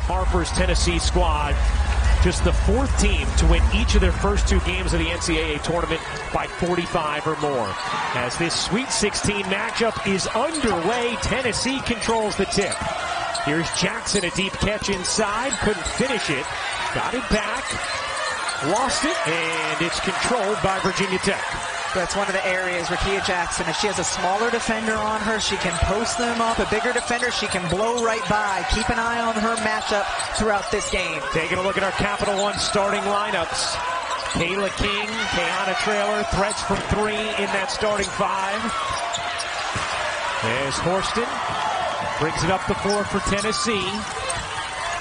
Harper's Tennessee squad, just the fourth team to win each of their first two games of the NCAA tournament by 45 or more. As this Sweet 16 matchup is underway, Tennessee controls the tip. Here's Jackson, a deep catch inside, couldn't finish it, got it back, lost it, and it's controlled by Virginia Tech. That's one of the areas, Rickea Jackson, if she has a smaller defender on her, she can post them up. A bigger defender, she can blow right by. Keep an eye on her matchup throughout this game. Taking a look at our Capital One starting lineups. Kayla King, Kayana Traylor, threats from three in that starting five. There's Horston, brings it up the floor for Tennessee.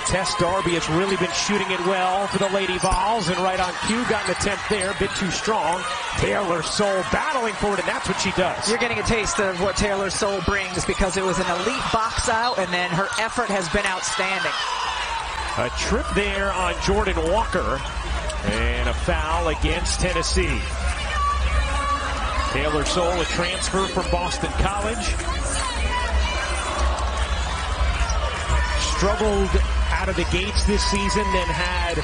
Tess Darby has really been shooting it well for the Lady Vols, and right on cue, got an attempt there, a bit too strong. Taylor Soule battling for it, and that's what she does. You're getting a taste of what Taylor Soule brings because it was an elite box out, and then her effort has been outstanding. A trip there on Jordan Walker, and a foul against Tennessee. Taylor Soule, a transfer from Boston College. Struggled out of the gates this season, then had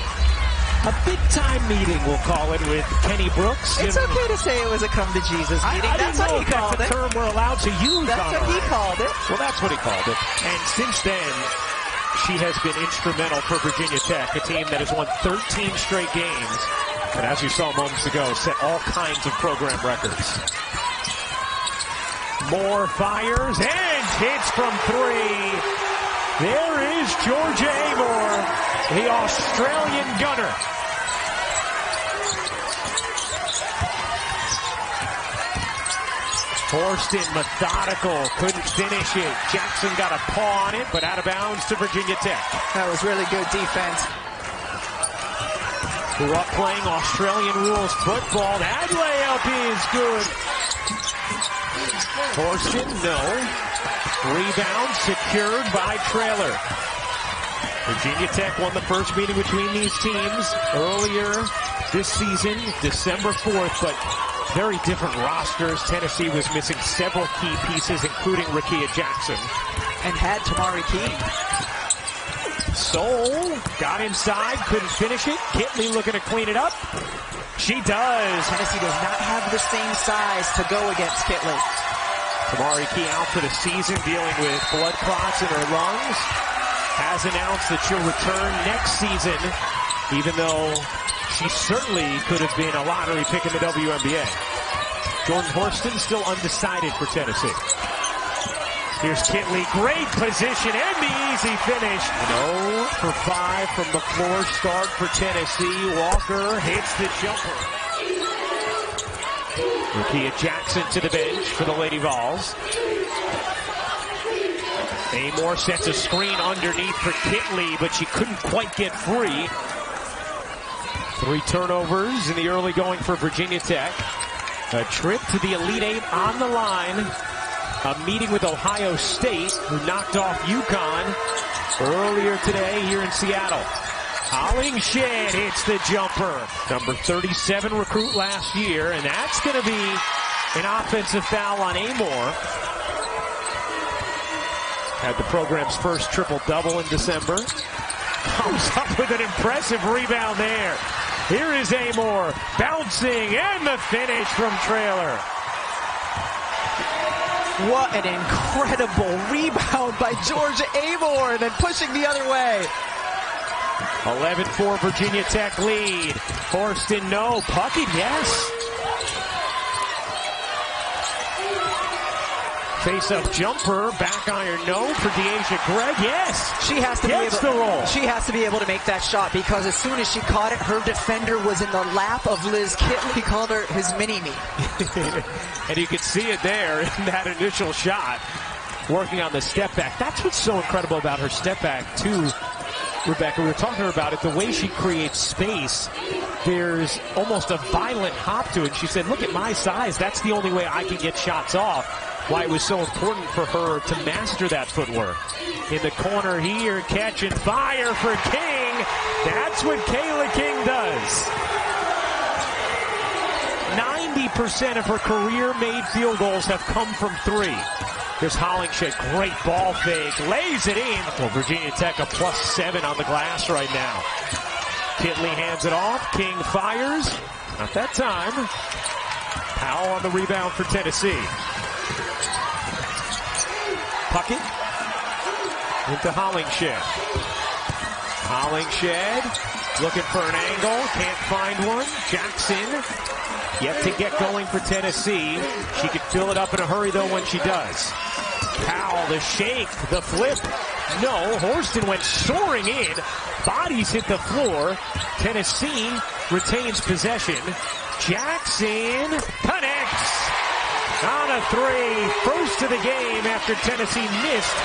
a big-time meeting, we'll call it, with Kenny Brooks. It's okay to say it was a come-to-Jesus meeting. That's what he called it. That's a term we're allowed to use. That's what he called it. Well, that's what he called it. And since then, she has been instrumental for Virginia Tech, a team that has won 13 straight games. And as you saw moments ago, set all kinds of program records. Moore fires and hits from three. There is Georgia Amor, the Australian gunner. Horston, methodical, couldn't finish it. Jackson got a paw on it, but out of bounds to Virginia Tech. That was really good defense. Grew up playing Australian rules football. That layup is good. Horston, no. Rebound secured by Traylor. Virginia Tech won the first meeting between these teams earlier this season, December 4th, but very different rosters. Tennessee was missing several key pieces, including Rickea Jackson. And had Tamari King. Soule got inside, couldn't finish it. Kitley looking to clean it up. She does. Tennessee does not have the same size to go against Kitley. Tamari Key out for the season, dealing with blood clots in her lungs. Has announced that she'll return next season, even though she certainly could have been a lottery pick in the WNBA. Jordan Horston still undecided for Tennessee. Here's Kitley, great position and the easy finish. 0 for 5 from the floor start for Tennessee. Walker hits the jumper. Rickea Jackson to the bench for the Lady Vols. Amor sets a screen underneath for Kitley, but she couldn't quite get free. 3 turnovers in the early going for Virginia Tech. A trip to the Elite Eight on the line. A meeting with Ohio State, who knocked off UConn earlier today here in Seattle. Hollingshed hits the jumper. Number 37 recruit last year, and that's going to be an offensive foul on Amor. Had the program's first triple-double in December. Comes up with an impressive rebound there. Here is Amor bouncing, and the finish from Traylor. What an incredible rebound by Georgia Amor, and then pushing the other way. 11-4 Virginia Tech lead. Horston, no. Puckett, yes. Face-up jumper, back iron, no for Deasia Gregg, yes. She has to Gets the roll. She has to be able to make that shot, because as soon as she caught it, her defender was in the lap of Liz Kitley. He called her his mini-me. And you could see it there in that initial shot, working on the step back. That's what's so incredible about her step back, too, Rebecca. We were talking about it, the way she creates space. There's almost a violent hop to it. She said, look at my size. That's the only way I can get shots off. Why it was so important for her to master that footwork. In the corner here, catch and fire for King. That's what Kayla King does. 90% of her career-made field goals have come from 3. Here's Hollingshed, great ball fake, lays it in. Well, Virginia Tech a +7 on the glass right now. Kitley hands it off, King fires, not that time. Powell on the rebound for Tennessee. Puckett into Hollingshed. Hollingshed looking for an angle, can't find one. Jackson yet to get going for Tennessee. She could fill it up in a hurry though when she does. Powell, the shake, the flip. No, Horston went soaring in. Bodies hit the floor. Tennessee retains possession. Jackson connects on a three. First of the game after Tennessee missed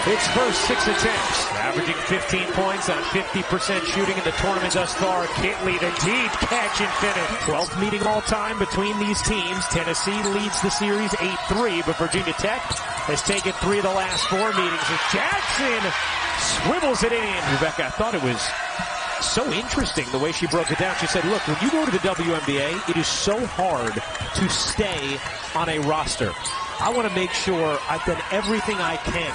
its first 6 attempts. Averaging 15 points on 50% shooting in the tournament thus far. Kitley, the deep catch and finish. 12th meeting all time between these teams. Tennessee leads the series 8-3, but Virginia Tech has taken 3 of the last 4 meetings as Jackson swivels it in. Rebecca, I thought it was so interesting the way she broke it down. She said, look, when you go to the WNBA, it is so hard to stay on a roster. I want to make sure I've done everything I can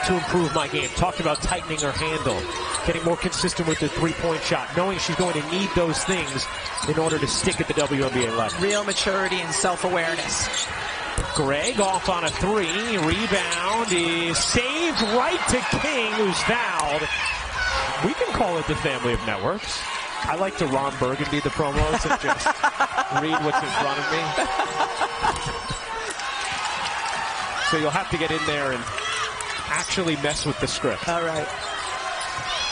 to improve my game. Talked about tightening her handle, getting more consistent with the three-point shot, knowing she's going to need those things in order to stick at the WNBA level. Real maturity and self-awareness. Greg off on a 3. Rebound is saved right to King, who's fouled. We can call it the family of networks. I like to Ron Burgundy the promos and just read what's in front of me. So you'll have to get in there and actually mess with the script. All right.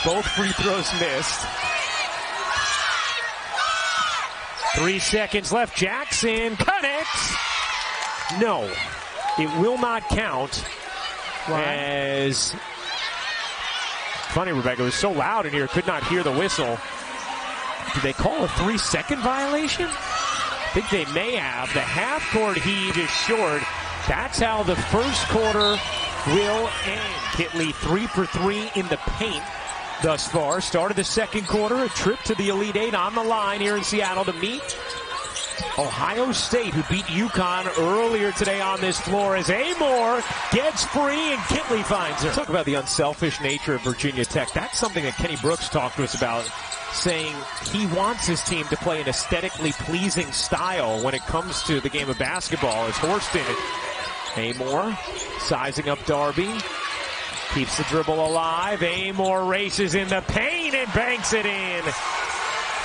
Both free throws missed. 3 seconds left. Jackson connects. No, it will not count. Why? As funny, Rebecca, it was so loud in here, could not hear the whistle. Did they call a 3-second violation? I think they may have. The half-court heave is short. That's how the first quarter will end. Kitley 3 for 3 in the paint thus far. Started the second quarter, a trip to the Elite Eight on the line here in Seattle to meet Ohio State, who beat UConn earlier today on this floor, as Amore gets free and Kitley finds her. Talk about the unselfish nature of Virginia Tech. That's something that Kenny Brooks talked to us about, saying he wants his team to play an aesthetically pleasing style when it comes to the game of basketball. As Horston, Amore sizing up Darby, keeps the dribble alive. Amore races in the paint and banks it in.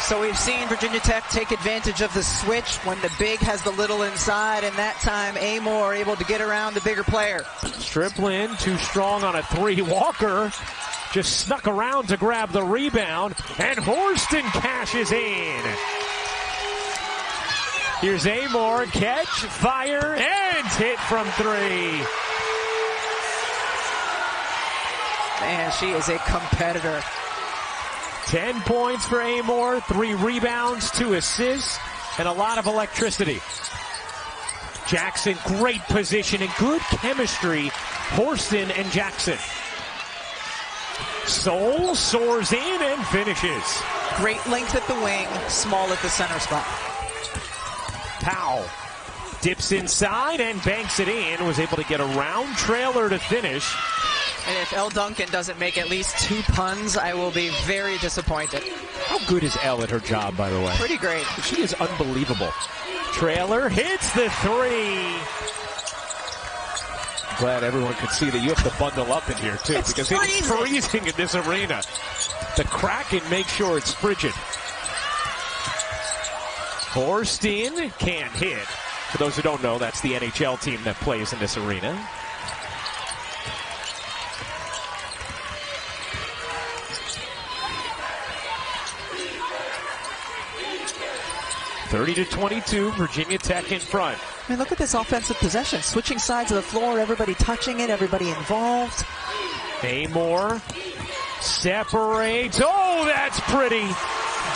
So we've seen Virginia Tech take advantage of the switch when the big has the little inside, and that time Amore able to get around the bigger player. Striplin too strong on a 3. Walker just snuck around to grab the rebound, and Horston cashes in. Here's Amore, catch, fire, and hit from 3. Man, she is a competitor. 10 points for Amore, 3 rebounds, 2 assists, and a lot of electricity. Jackson, great position and good chemistry. Horston and Jackson. Soul soars in and finishes. Great length at the wing, small at the center spot. Powell dips inside and banks it in. Was able to get a round trailer to finish. And if Elle Duncan doesn't make at least 2 puns, I will be very disappointed. How good is Elle at her job, by the way? Pretty great. She is unbelievable. Trailer hits the 3. Glad everyone could see that you have to bundle up in here, too, because it's freezing in this arena. The Kraken make sure it's frigid. Horston can't hit. For those who don't know, that's the NHL team that plays in this arena. (30-22), Virginia Tech in front. I mean, look at this offensive possession. Switching sides of the floor, everybody touching it, everybody involved. Amore separates. Oh, that's pretty.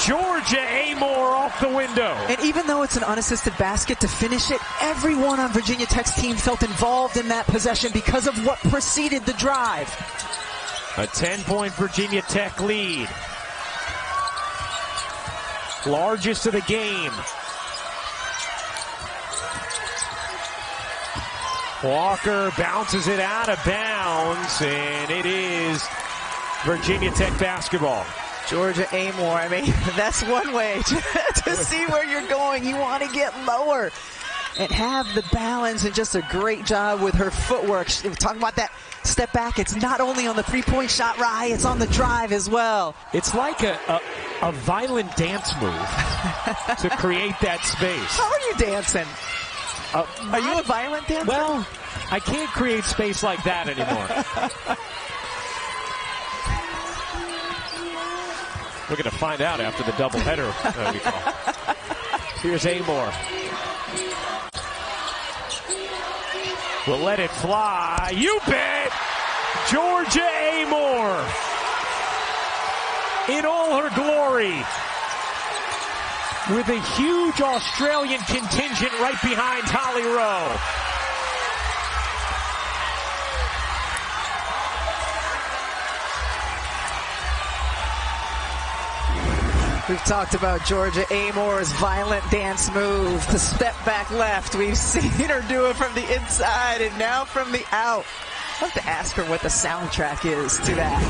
Georgia Amore off the window. And even though it's an unassisted basket to finish it, everyone on Virginia Tech's team felt involved in that possession because of what preceded the drive. A 10-point Virginia Tech lead. Largest of the game. Walker bounces it out of bounds, and it is Virginia Tech basketball. Georgia Amore, I mean, that's one way to see where you're going. You want to get lower and have the balance, and just a great job with her footwork. We're talking about that step back. It's not only on the three-point shot, Rye, it's on the drive as well. It's like a violent dance move to create that space. How are you dancing? Are you a violent dancer? Well, I can't create space like that anymore. We're going to find out after the doubleheader. Here's Amore. We'll let it fly. You bet! Georgia Amore in all her glory, with a huge Australian contingent right behind Holly Rowe. We've talked about Georgia Amore's violent dance move, the step back left. We've seen her do it from the inside and now from the out. I'll have to ask her what the soundtrack is to that.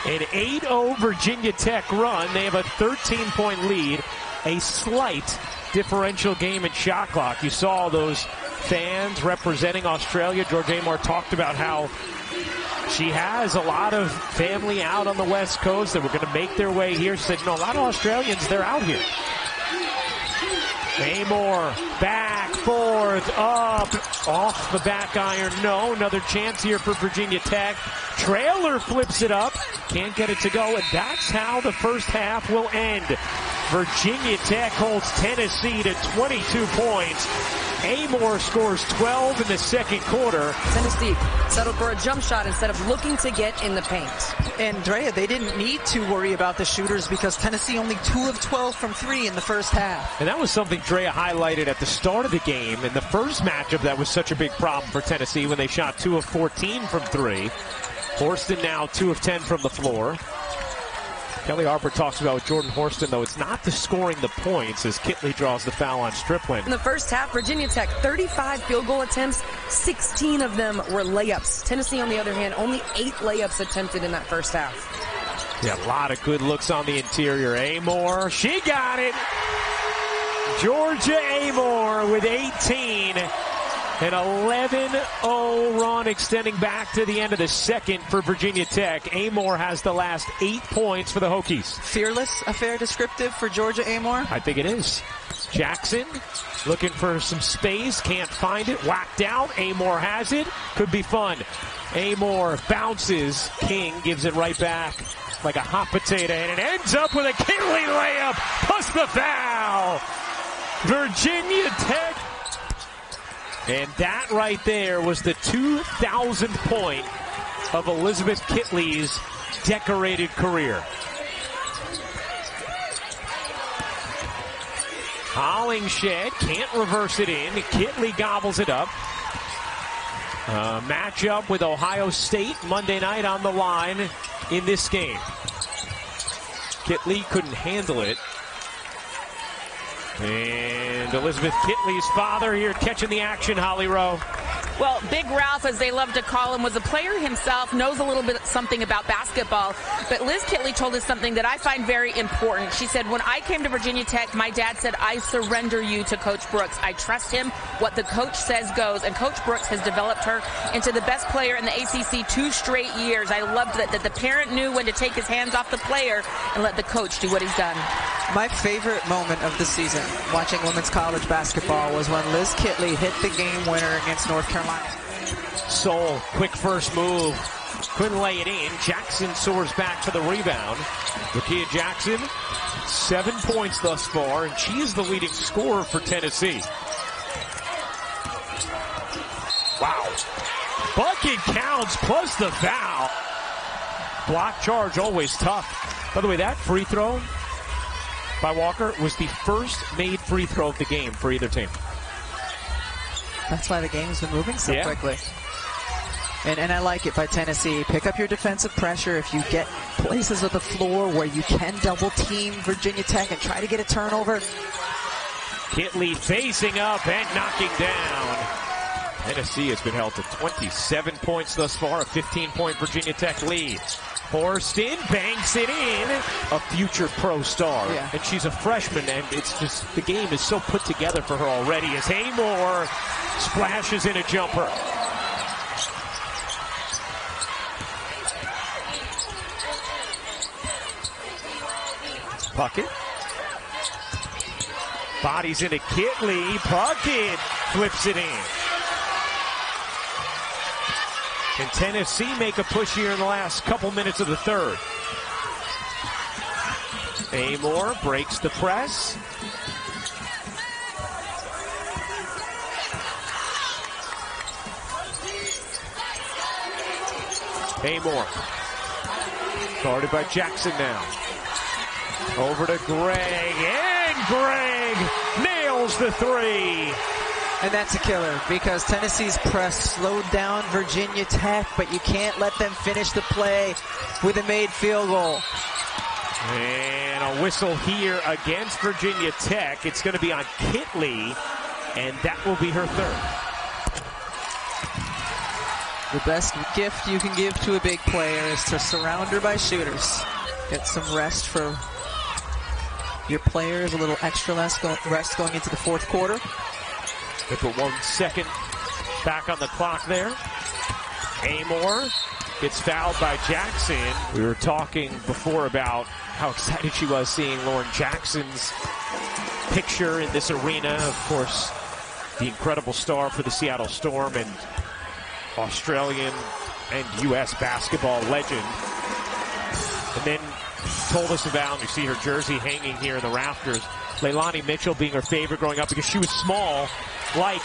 An 8-0 Virginia Tech run. They have a 13-point lead. A slight differential game in shot clock. You saw those fans representing Australia. Georgia Amore talked about how she has a lot of family out on the West Coast that were going to make their way here. She said, a lot of Australians, they're out here. Amore, back, forth, up, off the back iron. No, another chance here for Virginia Tech. Trailer flips it up, can't get it to go, and that's how the first half will end. Virginia Tech holds Tennessee to 22 points. Amore scores 12 in the second quarter. Tennessee settled for a jump shot instead of looking to get in the paint. And Drea, they didn't need to worry about the shooters because Tennessee only 2 of 12 from 3 in the first half. And that was something Drea highlighted at the start of the game. In the first matchup, that was such a big problem for Tennessee when they shot 2 of 14 from 3. Horston now 2 of 10 from the floor. Kelly Harper talks about with Jordan Horston, though, it's not the scoring the points as Kitley draws the foul on Strickland. In the first half, Virginia Tech, 35 field goal attempts, 16 of them were layups. Tennessee, on the other hand, only 8 layups attempted in that first half. Yeah, a lot of good looks on the interior. Amore, she got it. Georgia Amore with 18. An 11-0 run extending back to the end of the second for Virginia Tech. Amore has the last 8 points for the Hokies. Fearless, a fair descriptive for Georgia Amore? I think it is. Jackson looking for some space, can't find it, whacked out. Amore has it, could be fun. Amore bounces, King gives it right back like a hot potato, and it ends up with a Kitley layup plus the foul. Virginia Tech. And that right there was the 2,000th point of Elizabeth Kitley's decorated career. Hollingshed can't reverse it in. Kitley gobbles it up. Matchup with Ohio State Monday night on the line in this game. Kitley couldn't handle it. And Elizabeth Kitley's father here catching the action, Holly Rowe. Well, Big Ralph, as they love to call him, was a player himself, knows a little bit something about basketball. But Liz Kitley told us something that I find very important. She said, when I came to Virginia Tech, my dad said, I surrender you to Coach Brooks. I trust him. What the coach says goes. And Coach Brooks has developed her into the best player in the ACC 2 straight years. I loved that the parent knew when to take his hands off the player and let the coach do what he's done. My favorite moment of the season watching women's college basketball was when Liz Kitley hit the game winner against North Carolina. Soul, quick first move. Couldn't lay it in. Jackson soars back for the rebound. Lakia Jackson, 7 points thus far, and she is the leading scorer for Tennessee. Wow. Bucket counts plus the foul. Block charge always tough. By the way, that free throw by Walker was the first made free throw of the game for either team. That's why the game's been moving so quickly. And I like it by Tennessee. Pick up your defensive pressure. If you get places of the floor where you can double team Virginia Tech and try to get a turnover. Kitley facing up and knocking down. Tennessee has been held to 27 points thus far, a 15-point Virginia Tech lead. Horston banks it in, a future pro star. Yeah. And she's a freshman, and it's just, the game is so put together for her already as Amor splashes in a jumper. Puckett. Bodies into Kitley. Puckett flips it in. Can Tennessee make a push here in the last couple minutes of the third? Amor breaks the press. Amor. Guarded by Jackson now. Over to Gregg, and Gregg nails the three. And that's a killer because Tennessee's press slowed down Virginia Tech, but you can't let them finish the play with a made field goal. And a whistle here against Virginia Tech. It's going to be on Kitley, and that will be her third. The best gift you can give to a big player is to surround her by shooters. Get some rest for your players, a little extra rest going into the fourth quarter. They put 1 second back on the clock there. Amor gets fouled by Jackson. We were talking before about how excited she was seeing Lauren Jackson's picture in this arena. Of course, the incredible star for the Seattle Storm and Australian and U.S. basketball legend. And then told us about, you see her jersey hanging here in the rafters, Leilani Mitchell being her favorite growing up because she was small, like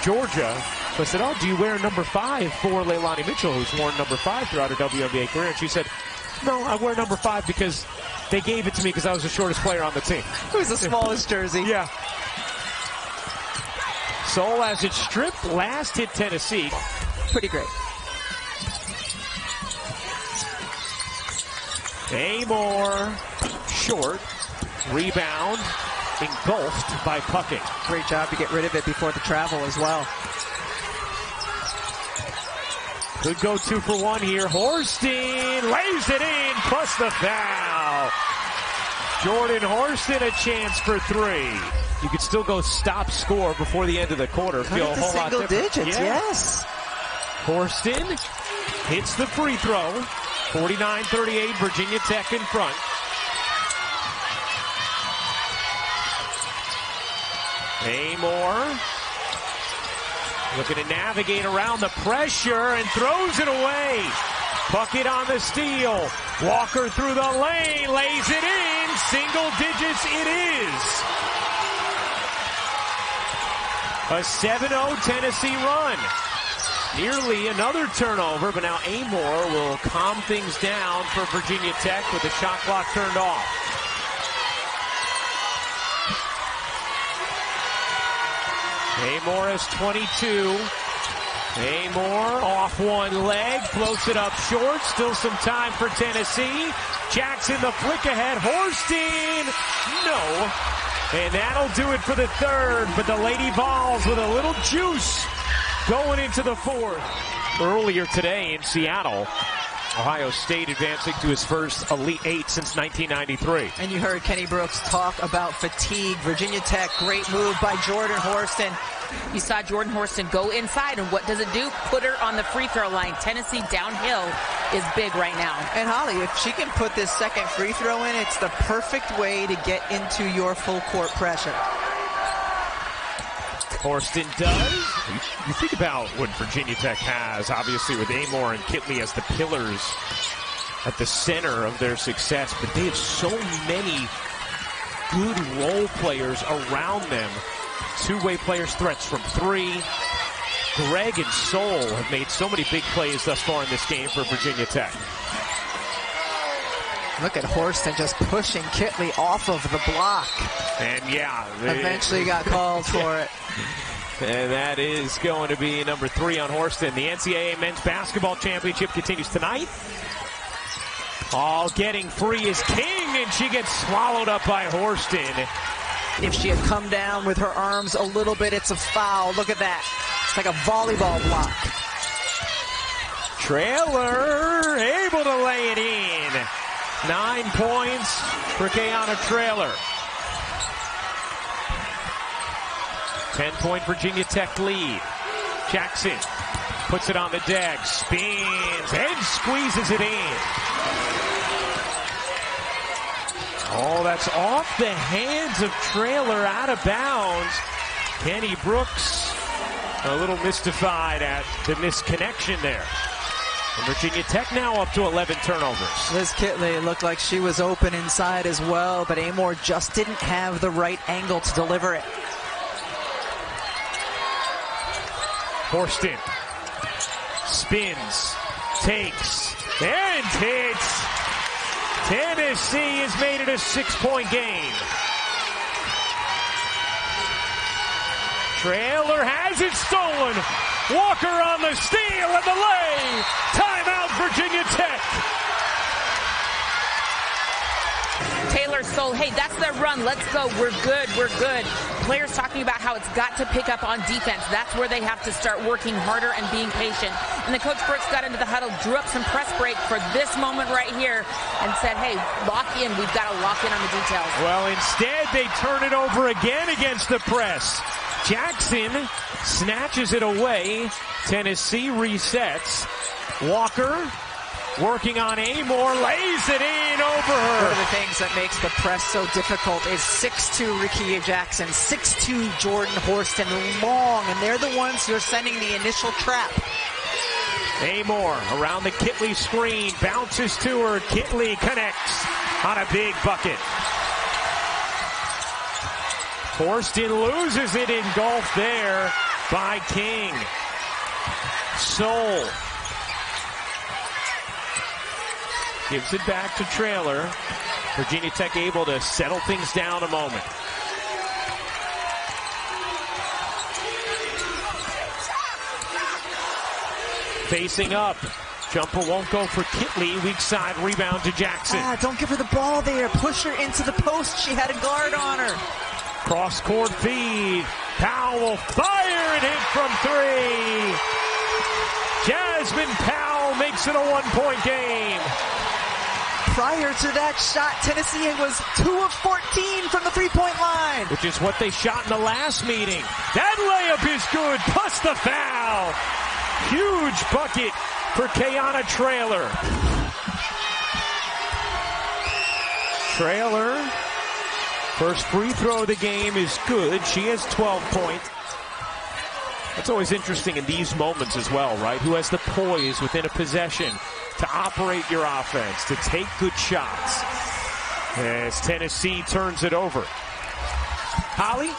Georgia. So I said, oh, do you wear number 5 for Leilani Mitchell, who's worn number 5 throughout her WNBA career? And she said, no, I wear number 5 because they gave it to me because I was the shortest player on the team. It was the smallest jersey. Yeah. Soul as it stripped, last hit Tennessee. Pretty great. Amor, short, rebound, engulfed by Puckett. Great job to get rid of it before the travel as well. Could go 2 for 1 here. Horston lays it in, plus the foul. Jordan Horston a chance for 3. You could still go stop score before the end of the quarter. Feel a whole lot different. Single digits, Yeah. yes. Horston hits the free throw. 49-38, Virginia Tech in front. Amor looking to navigate around the pressure and throws it away. Puckett on the steal. Walker through the lane, lays it in. Single digits it is. A 7-0 Tennessee run. Nearly another turnover, but now Amor will calm things down for Virginia Tech with the shot clock turned off. Amor has 22. Amor off one leg, floats it up short. Still some time for Tennessee. Jackson the flick ahead. Horston, no. And that'll do it for the third, but the Lady Vols with a little juice going into the fourth. Earlier today in Seattle, Ohio State advancing to his first Elite Eight since 1993. And you heard Kenny Brooks talk about fatigue. Virginia Tech, great move by Jordan Horston. You saw Jordan Horston go inside, and what does it do? Put her on the free throw line. Tennessee downhill is big right now. And Holly, if she can put this second free throw in, it's the perfect way to get into your full court pressure. Horston does. You think about what Virginia Tech has, obviously, with Amor and Kitley as the pillars at the center of their success, but they have so many good role players around them. Two-way players, threats from 3. Gregg and Soul have made so many big plays thus far in this game for Virginia Tech. Look at Horston just pushing Kitley off of the block. And yeah, Eventually got called for it. And that is going to be number 3 on Horston. The NCAA Men's Basketball Championship continues tonight. All getting free is King, and she gets swallowed up by Horston. If she had come down with her arms a little bit, it's a foul. Look at that. It's like a volleyball block. Traylor able to lay it in. 9 points for Kayana Traylor. 10-point Virginia Tech lead. Jackson puts it on the deck, spins, and squeezes it in. Oh, that's off the hands of Traylor, out of bounds. Kenny Brooks a little mystified at the misconnection there. And Virginia Tech now up to 11 turnovers. Liz Kitley looked like she was open inside as well, but Amor just didn't have the right angle to deliver it. Horston spins, takes, and hits. Tennessee has made it a 6-point game. Traylor has it stolen. Walker on the steal and the lay. Timeout, Virginia Tech. Taylor Soule, hey, that's their run. Let's go. We're good. We're good. Players talking about how it's got to pick up on defense. That's where they have to start working harder and being patient. And then Coach Brooks got into the huddle, drew up some press break for this moment right here and said, hey, lock in. We've got to lock in on the details. Well, instead, they turn it over again against the press. Jackson snatches it away. Tennessee resets. Walker working on Amor, lays it in over her. One of the things that makes the press so difficult is 6'2" Rickea Jackson, 6'2" Jordan Horston, long, and they're the ones who are sending the initial trap. Amor around the Kitley screen, bounces to her. Kitley connects on a big bucket. Horston loses it in golf there by King. Soule gives it back to Traylor. Virginia Tech able to settle things down a moment. Facing up. Jumper won't go for Kitley. Weak side rebound to Jackson. Don't give her the ball there. Push her into the post. She had a guard on her. Cross-court feed. Powell fire and hit from three. Jasmine Powell makes it a 1-point game. Prior to that shot, Tennessee was 2 of 14 from the three-point line. Which is what they shot in the last meeting. That layup is good, plus the foul. Huge bucket for Kayana Traylor. Traylor, first free throw of the game is good. She has 12 points. That's always interesting in these moments as well, right? Who has the poise within a possession to operate your offense, to take good shots. As Tennessee turns it over. Holly?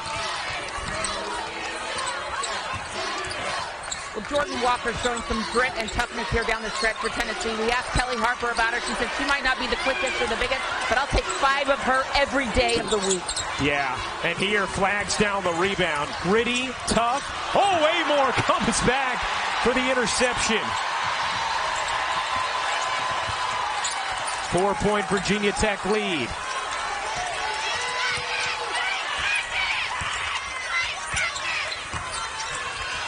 Well, Jordan Walker's showing some grit and toughness here down the stretch for Tennessee. We asked Kelly Harper about her. She said she might not be the quickest or the biggest, but I'll take 5 of her every day of the week. Yeah, and here flags down the rebound. Gritty, tough. Oh, Amor comes back for the interception. 4-point Virginia Tech lead.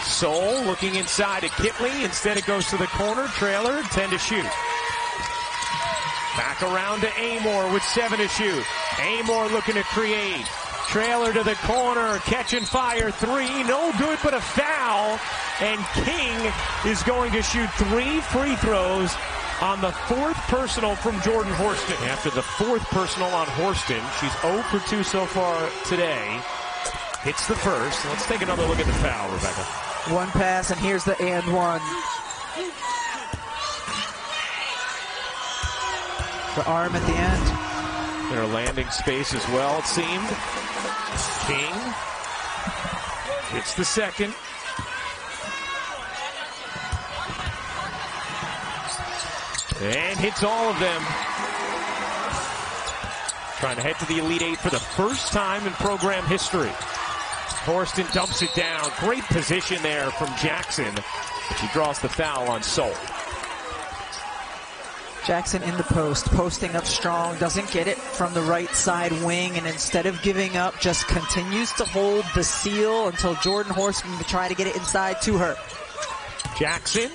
Soule looking inside at Kitley. Instead it goes to the corner. Traylor 10 to shoot. Back around to Amor with 7 to shoot. Amor looking to create. Traylor to the corner. Catch and fire 3. No good but a foul. And King is going to shoot 3 free throws on the 4th personal from Jordan Horston. After the 4th personal on Horston, she's 0 for 2 so far today. Hits the first. Let's take another look at the foul, Rebecca. One pass, and here's the and one. The arm at the end. Their landing space as well, it seemed. King hits the second. And hits all of them. Trying to head to the Elite Eight for the first time in program history. Horston dumps it down. Great position there from Jackson. She draws the foul on Soule. Jackson in the post, posting up strong, doesn't get it from the right side wing, and instead of giving up, just continues to hold the seal until Jordan Horseman can try to get it inside to her. Jackson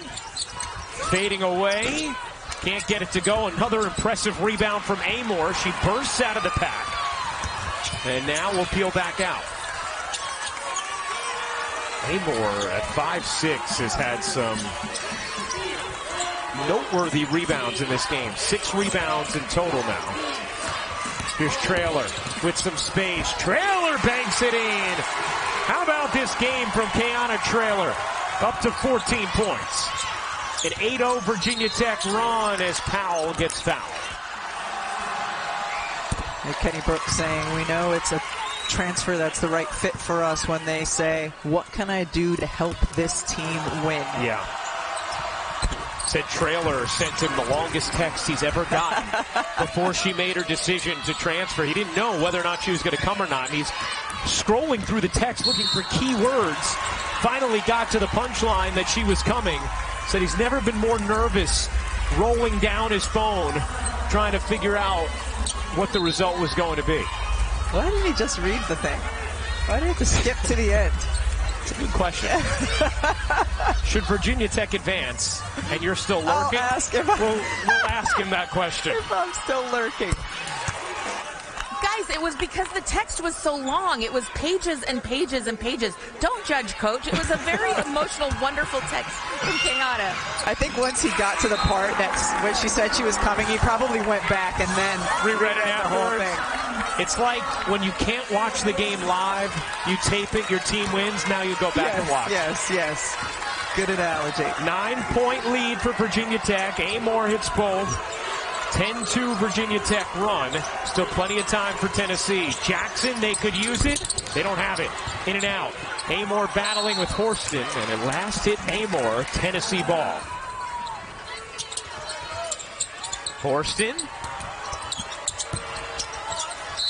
fading away, can't get it to go. Another impressive rebound from Amor. She bursts out of the pack, and now will peel back out. Amor at 5'6" has had some noteworthy rebounds in this game. 6 rebounds in total now. Here's Traylor with some space. Traylor banks it in. How about this game from Kiana Traylor? Up to 14 points. An 8-0 Virginia Tech run as Powell gets fouled. And Kenny Brooks saying, we know it's a transfer that's the right fit for us when they say, what can I do to help this team win? Yeah. Said Traylor sent him the longest text he's ever gotten before she made her decision to transfer. He didn't know whether or not she was going to come or not. And he's scrolling through the text looking for key words. Finally got to the punchline that she was coming. Said he's never been more nervous rolling down his phone trying to figure out what the result was going to be. Why didn't he just read the thing? Why did he have to skip to the end? It's a good question. Should Virginia Tech advance and you're still lurking? I'll ask him. We'll ask him that question. If I'm still lurking. Guys, it was because the text was so long. It was pages and pages and pages. Don't judge, Coach. It was a very emotional, wonderful text from Kiana. I think once he got to the part that's when she said she was coming, he probably went back and then reread it the whole afterwards. thing. It's like when you can't watch the game live, you tape it, your team wins, now you go back and watch. Yes. Good analogy. 9-point lead for Virginia Tech. Amor hits both. 10-2 Virginia Tech run. Still plenty of time for Tennessee. Jackson, they could use it. They don't have it. In and out. Amor battling with Horston, and at last hit Amor. Tennessee ball. Horston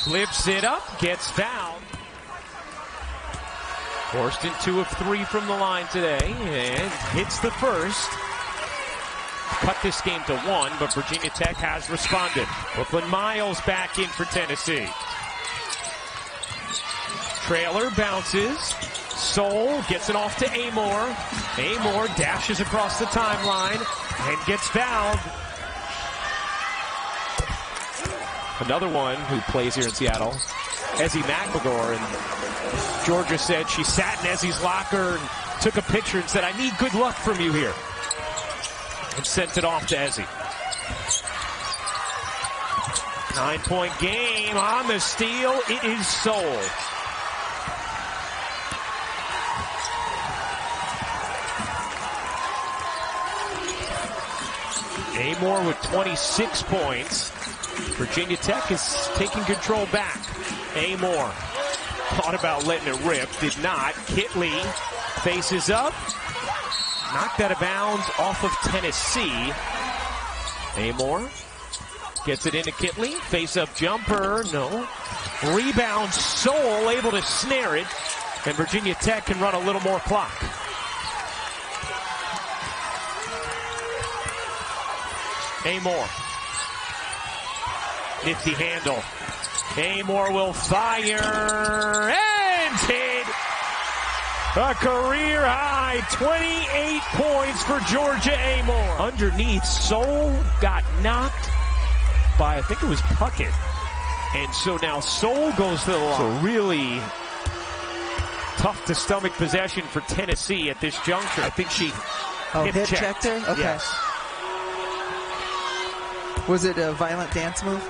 flips it up, gets fouled. Horston 2 of 3 from the line today, and hits the first. Cut this game to 1, but Virginia Tech has responded. Brooklyn Miles back in for Tennessee. Traylor bounces. Soul gets it off to Amor. Amor dashes across the timeline and gets fouled. Another one who plays here in Seattle, Ezzie McElgore, and Georgia said she sat in Ezzie's locker and took a picture and said, I need good luck from you here. And sent it off to Ezzie. 9-point game on the steal. It is Soul. Amor with 26 points. Virginia Tech is taking control back. Amor thought about letting it rip, did not. Kitley faces up. Knocked out of bounds off of Tennessee. Amor gets it into Kitley. Face-up jumper, no. Rebound, Soul able to snare it. And Virginia Tech can run a little more clock. Amor. Nifty handle. Amor will fire and hit. A career high 28 points for Georgia Amor. Underneath, Soul got knocked by, I think it was Puckett. And so now Soul goes to the line. So really tough to stomach possession for Tennessee at this juncture. I think she hip checked her? Okay. Yes. Was it a violent dance move?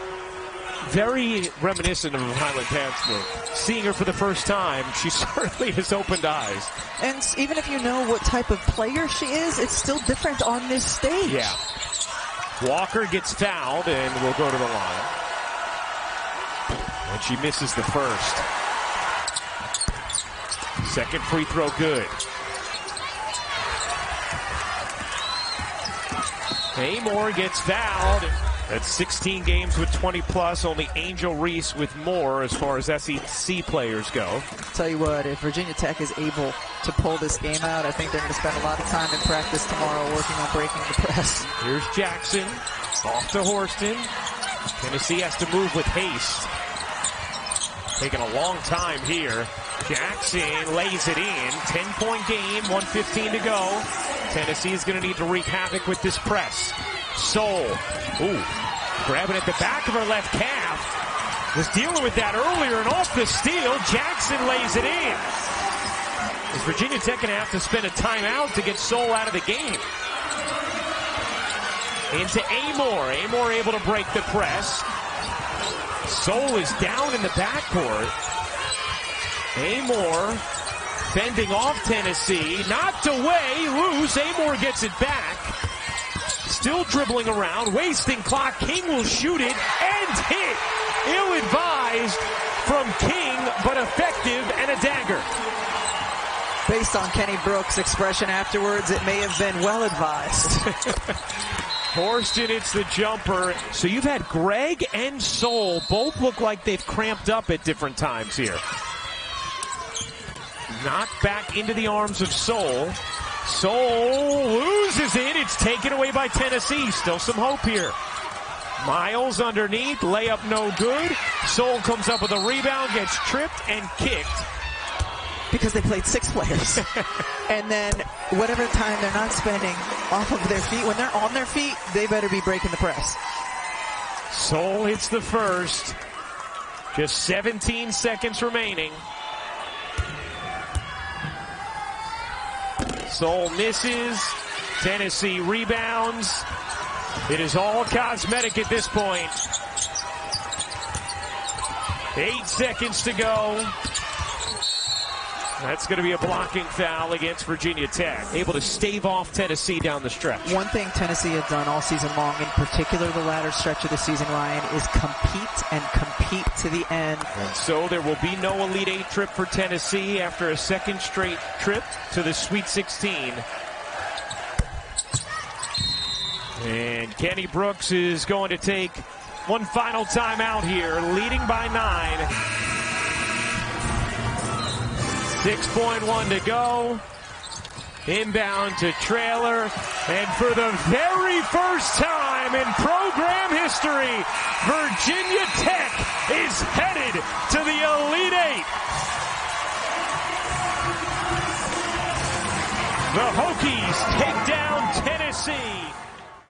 Very reminiscent of a violent dance move. Seeing her for the first time, she certainly has opened eyes. And even if you know what type of player she is, it's still different on this stage. Yeah. Walker gets fouled and will go to the line. And she misses the first. Second free throw good. Amor gets fouled. That's 16 games with 20 plus. Only Angel Reese with more as far as SEC players go. Tell you what, if Virginia Tech is able to pull this game out, I think they're going to spend a lot of time in practice tomorrow working on breaking the press. Here's Jackson. Off to Horston. Tennessee has to move with haste. Taking a long time here. Jackson lays it in. 10-point game, 1:15 to go. Tennessee is going to need to wreak havoc with this press. Soule. Ooh. Grabbing at the back of her left calf. Was dealing with that earlier and off the steal. Jackson lays it in. Is Virginia Tech going to have to spend a timeout to get Soule out of the game? Into Amor. Amor able to break the press. Soule is down in the backcourt. Amor fending off Tennessee. Knocked away. Loose. Amor gets it back. Still dribbling around. Wasting clock. King will shoot it and hit. Ill-advised from King, but effective and a dagger. Based on Kenny Brooks' expression afterwards, it may have been well advised. Horston hits the jumper. So you've had Greg and Soule both look like they've cramped up at different times here. Knocked back into the arms of Soule. Soule loses it. It's taken away by Tennessee. Still some hope here. Miles underneath. Layup no good. Soule comes up with a rebound, gets tripped and kicked. Because they played 6 players. And then whatever time they're not spending off of their feet, when they're on their feet, they better be breaking the press. Soule hits the first. Just 17 seconds remaining. Soule misses. Tennessee rebounds. It is all cosmetic at this point. 8 seconds to go. That's going to be a blocking foul against Virginia Tech. Able to stave off Tennessee down the stretch. One thing Tennessee has done all season long, in particular the latter stretch of the season, Ryan, is compete and compete to the end. And so there will be no Elite Eight trip for Tennessee after a second straight trip to the Sweet 16. And Kenny Brooks is going to take one final timeout here, leading by 9. 6.1 to go. Inbound to Traylor. And for the very first time in program history, Virginia Tech is headed to the Elite Eight. The Hokies take down Tennessee.